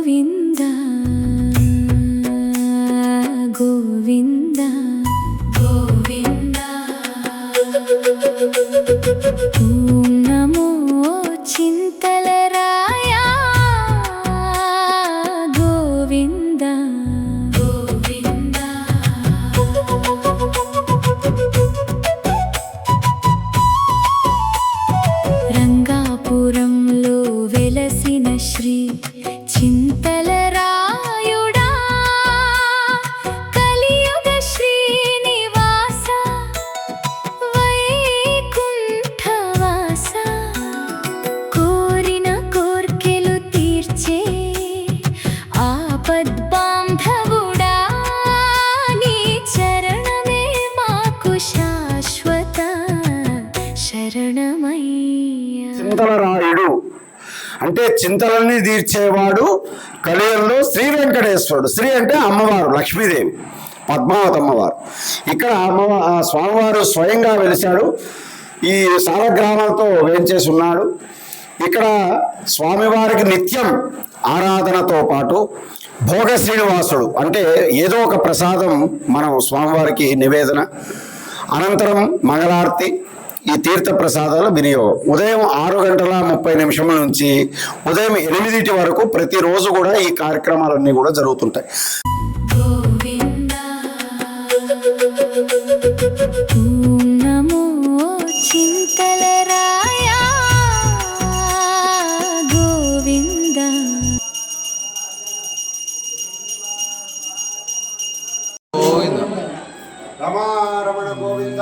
గోవింద గోవింద గోవింద ఓం నమో చింతలరాయ గోవింద గోవింద రంగాపురంలో వెలసిన శ్రీ చింతలరాయుడా కలియుగ శ్రీనివాస వైకుంఠవాస కోరిన కోర్కెలు తీర్చే ఆపద్బాంధవుడా నీ చరణమే మాకు శాశ్వత శరణమయ్యా. చింతలరాయుడు అంటే చింతలన్నీ తీర్చేవాడు. కలియుగంలో శ్రీ వెంకటేశ్వరుడు. శ్రీ అంటే అమ్మవారు లక్ష్మీదేవి, పద్మావతి అమ్మవారు. ఇక్కడ స్వామివారు స్వయంగా వెలిశాడు. ఈ సాలగ్రామాలతో వేంచేసి ఉన్నాడు. ఇక్కడ స్వామివారికి నిత్యం ఆరాధనతో పాటు భోగ శ్రీనివాసుడు అంటే ఏదో ఒక ప్రసాదం మనం స్వామివారికి నివేదన, అనంతరం మంగళారతి, ఈ తీర్థ ప్రసాదాల వినియోగం ఉదయం 6:30 నుంచి ఉదయం 8 వరకు ప్రతిరోజు కూడా ఈ కార్యక్రమాలన్నీ కూడా జరుగుతుంటాయి. గోవింద ఓం నమో చింతలరాయ గోవింద. రమారమణ గోవింద.